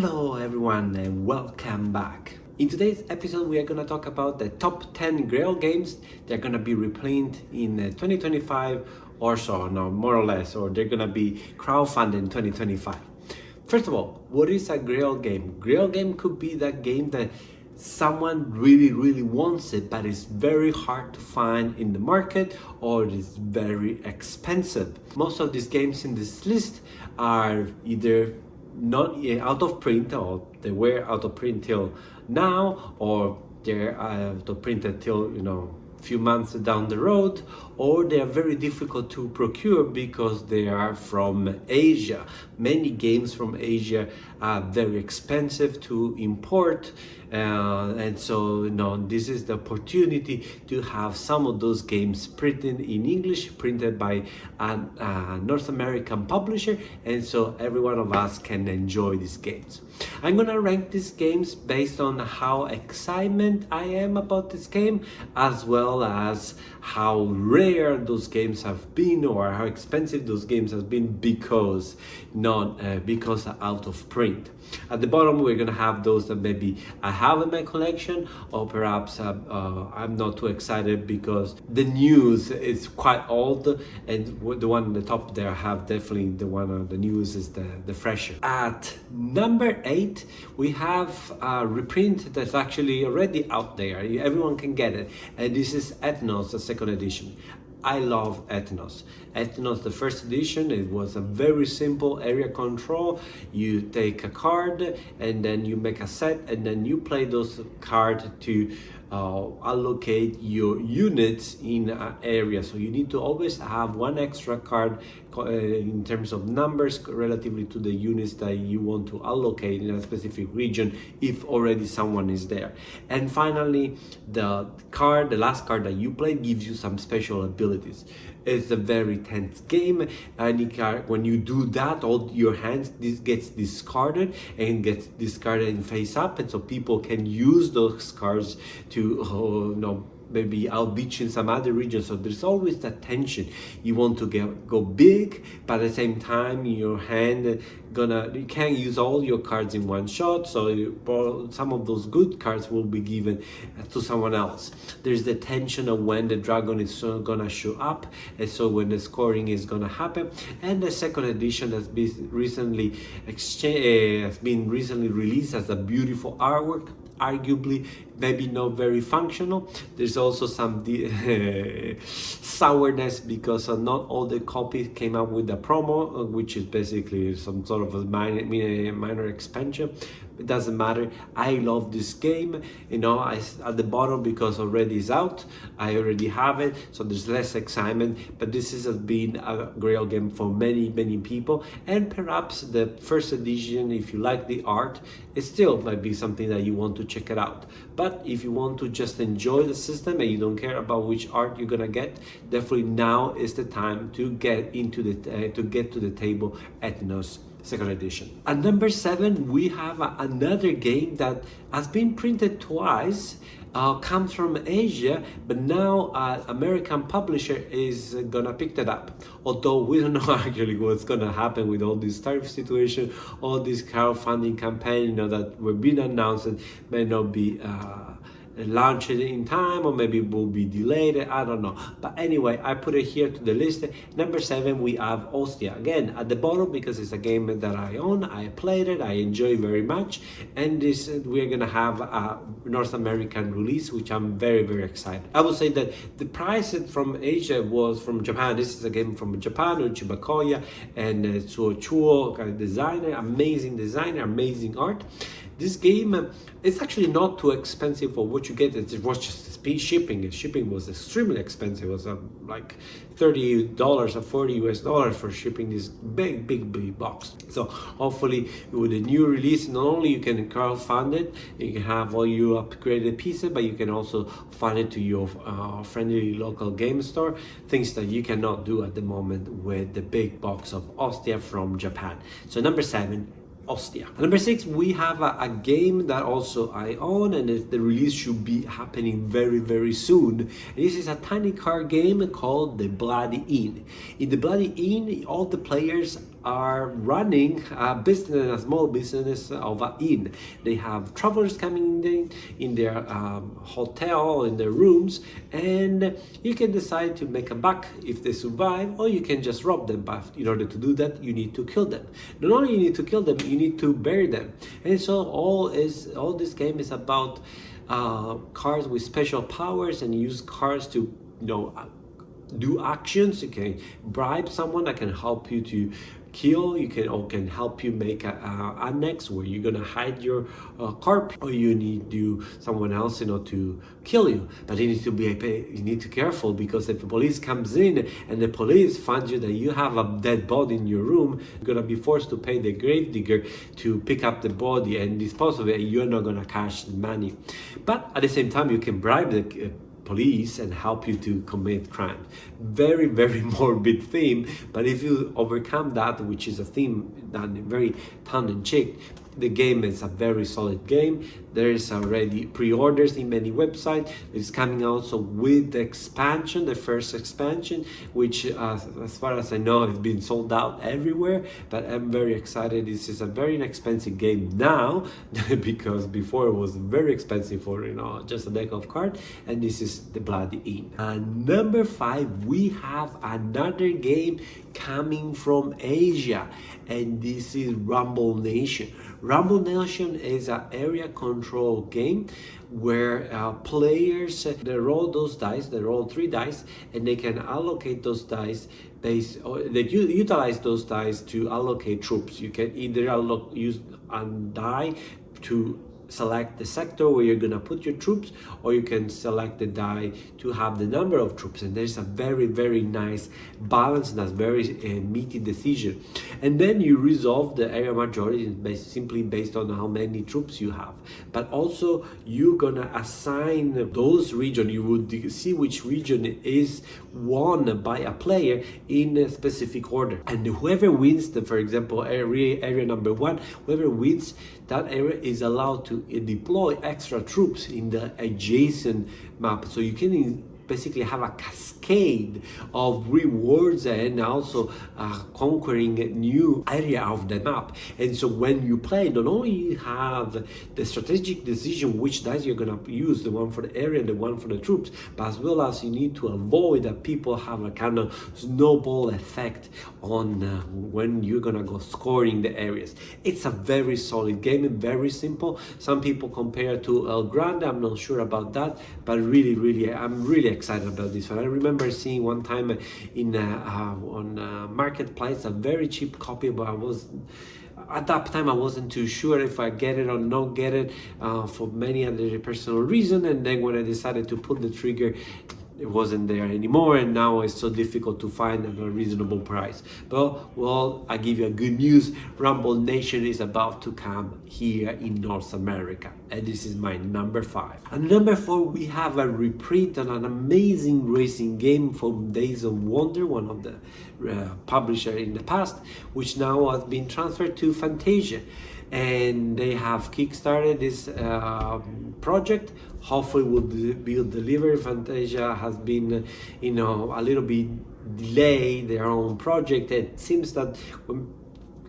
Hello everyone and welcome back. In today's episode we are going to talk about the top 10 GRAIL games. They're going to be reprinted in 2025 or so, no, more or less, or they're going to be crowdfunded in 2025. First of all, what is a GRAIL game? GRAIL game could be that game that someone really wants it, but it's very hard to find in the market or it's very expensive. Most of these games in this list are either not out of print, or they were out of print till now, or they're out of print until few months down the road, or they are very difficult to procure because they are from Asia. Many games from Asia are very expensive to import, and so this is the opportunity to have some of those games printed in English, printed by a North American publisher, and so every one of us can enjoy these games. I'm gonna rank these games based on how excited I am about this game, as well as how rare those games have been or how expensive those games have been because out of print. At the bottom we're gonna have those that maybe I have in my collection, or perhaps I'm not too excited because the news is quite old, and the one on the top there I have definitely the one on the news is the fresher. At number 8 we have a reprint that's actually already out there. Everyone can get it, and this is Ethnos, the second edition. I love Ethnos. Ethnos, the first edition, it was a very simple area control. You take a card and then you make a set, and then you play those cards to allocate your units in an area. So you need to always have one extra card in terms of numbers relatively to the units that you want to allocate in a specific region if already someone is there. And finally, the last card that you play gives you some special abilities. It's a very tense game, and when you do that, all your hands gets discarded and gets discarded in face up, and so people can use those cards to maybe outbeat in some other regions. So there's always that tension. You want to go big, but at the same time your hand you can't use all your cards in one shot, so some of those good cards will be given to someone else. There's the tension of when the dragon is gonna show up, and so when the scoring is gonna happen. And the second edition has been recently released as a beautiful artwork, arguably maybe not very functional. There's also some sourness because not all the copies came out with the promo, which is basically some sort of a minor expansion. It doesn't matter. I love this game. At the bottom, because already is out, I already have it, so there's less excitement. But this has been a GRAIL game for many people, and perhaps the first edition, if you like the art, it still might be something that you want to check it out. But if you want to just enjoy the system and you don't care about which art you're gonna get, definitely now is the time to get to the table Ethnos second edition. At number 7 we have another game that has been printed twice, comes from Asia, but now American publisher is gonna pick that up. Although we don't know actually what's gonna happen with all this tariff situation, all this crowdfunding campaign that were being announced may not be launched in time, or maybe will be delayed, I don't know. But anyway, I put it here to the list. Number 7 we have Ostia, again at the bottom because it's a game that I own, I played it, I enjoy very much, and this we're gonna have a North American release, which I'm very excited. I would say that the price from Asia was from Japan. This is a game from Japan, Uchibakoya and Tsuochuo designer, amazing art. This game is actually not too expensive for what you get. It was just shipping. Shipping was extremely expensive. It was like $30 or $40 for shipping this big box. So hopefully with a new release, not only you can crowdfund it, you can have all your upgraded pieces, but you can also fund it to your friendly local game store, things that you cannot do at the moment with the big box of Ostia from Japan. So number 7, Ostia. Number 6, we have a game that also I own, and the release should be happening very soon. This is a tiny card game called The Bloody Inn. In The Bloody Inn, all the players are running a business, a small business of an inn. They have travelers coming in their hotel, in their rooms, and you can decide to make a buck if they survive, or you can just rob them. But in order to do that, you need to kill them. Not only you need to kill them, you need to bury them. And so all this game is about cards with special powers, and use cards to do actions. You can bribe someone that can help you to kill. You can help you make a annex where you're gonna hide your corpse, or you need someone else to kill you. But you need to be careful, because if the police comes in and the police finds you that you have a dead body in your room, you're gonna be forced to pay the grave digger to pick up the body and dispose of it. You're not gonna cash the money, but at the same time you can bribe the police and help you to commit crime. Very, very morbid theme, but if you overcome that, which is a theme that very tongue-in-cheek, the game is a very solid game. There is already pre-orders in many websites. It's coming also with the expansion, the first expansion, which as far as I know, has been sold out everywhere. But I'm very excited. This is a very inexpensive game now, because before it was very expensive for just a deck of cards. And this is the Bloody Inn. And number 5, we have another game coming from Asia, and this is Rumble Nation. Rumble Nation is an area control game where players they roll those dice. They roll 3 dice, and they can allocate those dice they utilize those dice to allocate troops. You can either use a die to select the sector where you're gonna put your troops, or you can select the die to have the number of troops. And there's a very, very nice balance, and that's very meaty decision. And then you resolve the area majority simply based on how many troops you have. But also you're gonna assign those regions. You would see which region is won by a player in a specific order, and whoever wins for example area number 1, whoever wins that area is allowed to deploy extra troops in the adjacent map. So you can basically have a cascade of rewards, and also conquering a new area of the map. And so when you play, not only you have the strategic decision which dice you're gonna use, the one for the area and the one for the troops, but as well as you need to avoid that people have a kind of snowball effect on when you're gonna go scoring the areas. It's a very solid game and very simple. Some people compare to El Grande. I'm not sure about that, but really I'm really excited about this one. I remember seeing one time on Marketplace a very cheap copy, but at that time I wasn't too sure if I get it or not get it for many other personal reasons. And then when I decided to pull the trigger, it wasn't there anymore, and now it's so difficult to find at a reasonable price. But well, I give you a good news. Rumble Nation is about to come here in North America, and this is my number 5. And number 4, we have a reprint on an amazing racing game from Days of Wonder, one of the publisher in the past, which now has been transferred to Fantasia. And they have kickstarted this project. Hopefully will be delivered. Fantasia has been a little bit delayed their own project. It seems that when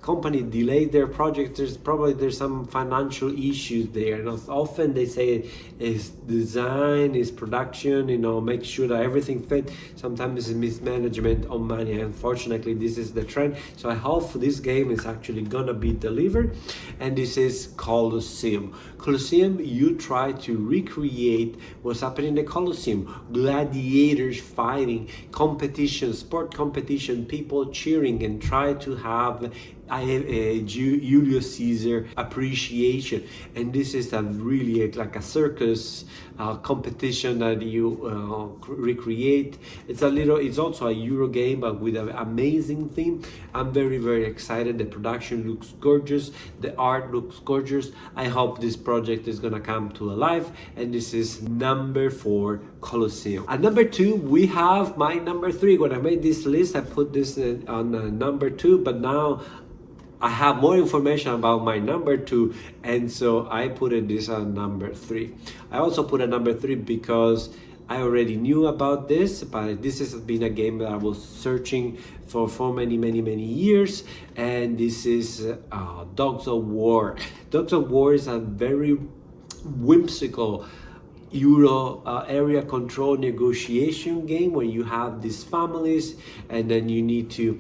company delayed their project, there's some financial issues there. And often they say is design, is production, make sure that everything fit. Sometimes it's mismanagement of money. Unfortunately, this is the trend. So I hope this game is actually gonna be delivered. And this is Colosseum. Colosseum, you try to recreate what's happening in the Colosseum. Gladiators fighting, competition, sport competition, people cheering, and try to have Julius Caesar appreciation. And this is a really like a circus competition that you recreate. It's also a Euro game, but with an amazing theme. I'm very excited. The production looks gorgeous, the art looks gorgeous. I hope this project is gonna come to life. And this is number 4, Colosseum. At number 2, we have my number 3. When I made this list, I put this on number 2, but now I have more information about my number 2, and so I put this on number 3. I also put a number 3 because I already knew about this, but this has been a game that I was searching for many years, and this is Dogs of War. Dogs of War is a very whimsical Euro area control negotiation game where you have these families and then you need to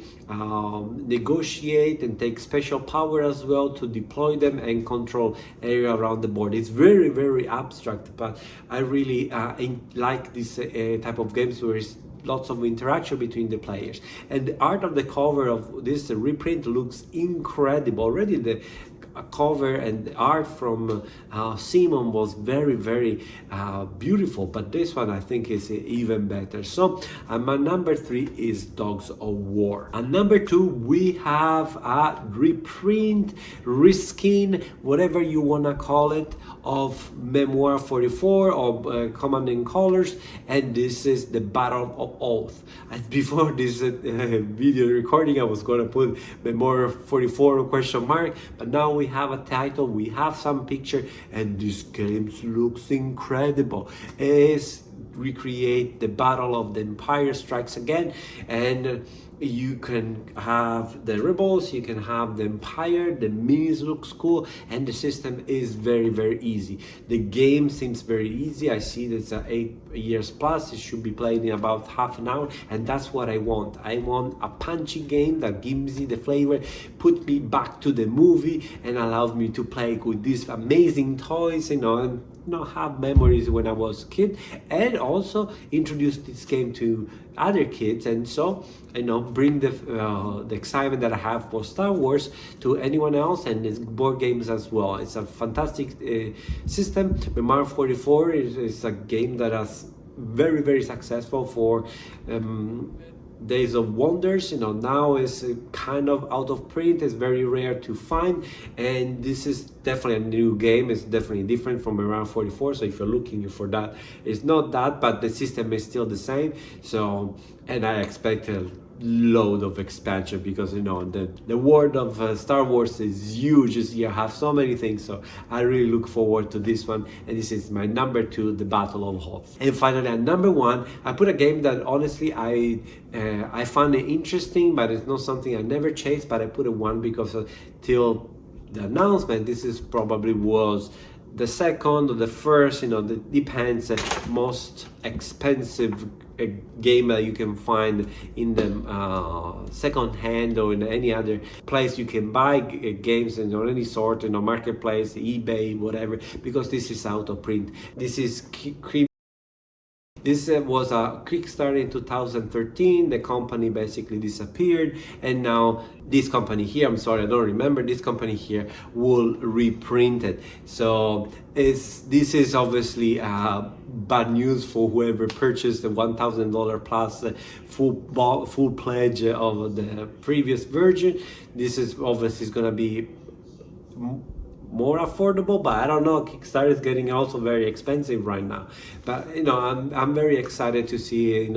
negotiate and take special power as well to deploy them and control area around the board. It's very abstract, but I really like this type of games where it's lots of interaction between the players. And the art of the cover of this reprint looks incredible. Already the cover and the art from Simon was very beautiful, but this one I think is even better. So my number 3 is Dogs of War. And number 2 we have a reprint, reskin, whatever you want to call it, of Memoir 44 or Command and Colors, and this is the Battle of Oath. And before this video recording I was going to put Memoir 44 question mark, but now we have a title, we have some picture, and this game looks incredible. It's recreate the Battle of the Empire Strikes Again, and you can have the rebels, you can have the empire, the minis looks cool, and the system is very easy. The game seems very easy. I see that it's 8 years plus. It should be played in about half an hour, and that's what I want. I want a punchy game that gives me the flavor, put me back to the movie, and allows me to play with these amazing toys, and have memories when I was a kid, and also introduce this game to other kids, and so bring the excitement that I have for Star Wars to anyone else, and it's board games as well. It's a fantastic system. Memoir 44 is a game that is very successful for Days of Wonders. Now is kind of out of print. It's very rare to find, and this is definitely a new game. It's definitely different from around 44, so if you're looking for that, it's not that, but the system is still the same. So, and I expect a load of expansion because the world of Star Wars is huge. You have so many things, so I really look forward to this one, and this is my number 2, the Battle of Hoth. And finally, at number 1, I put a game that honestly I found it interesting, but it's not something I never chased, but I put a 1 because till the announcement, this is probably was the second or the first, that depends, most expensive game that you can find in the second hand or in any other place you can buy games and or any sort, marketplace, eBay, whatever, because this is out of print. This is This was a Kickstarter in 2013. The company basically disappeared, and now this company here, I'm sorry, I don't remember, this company here will reprint it. So this is obviously bad news for whoever purchased the $1,000 plus full pledge of the previous version. This is obviously going to be more affordable, but I don't know, Kickstarter is getting also very expensive right now. But I'm very excited to see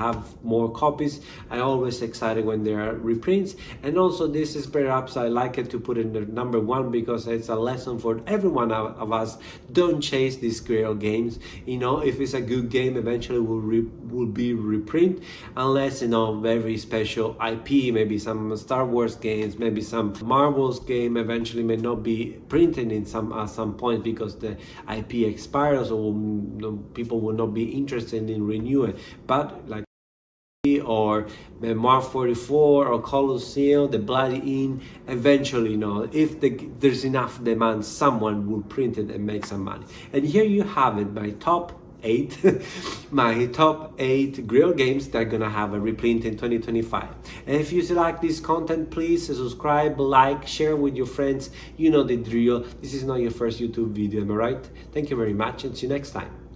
have more copies. I always excited when there are reprints, and also this is perhaps I like it to put in the number 1 because it's a lesson for every one of us. Don't chase these GRAIL games. If it's a good game, eventually will be reprint, unless very special IP, maybe some Star Wars games, maybe some Marvel's game eventually may not be printed in at some point because the IP expires, or people will not be interested in renewing. But like or Memoir 44 or Colosseum, the Bloody Inn, eventually, if there's enough demand, someone will print it and make some money. And here you have it, my top 8 my top 8 GRAIL games that are gonna have a reprint in 2025. And if you like this content, please subscribe, like, share with your friends. You know the drill. This is not your first YouTube video, am I right? Thank you very much, and see you next time.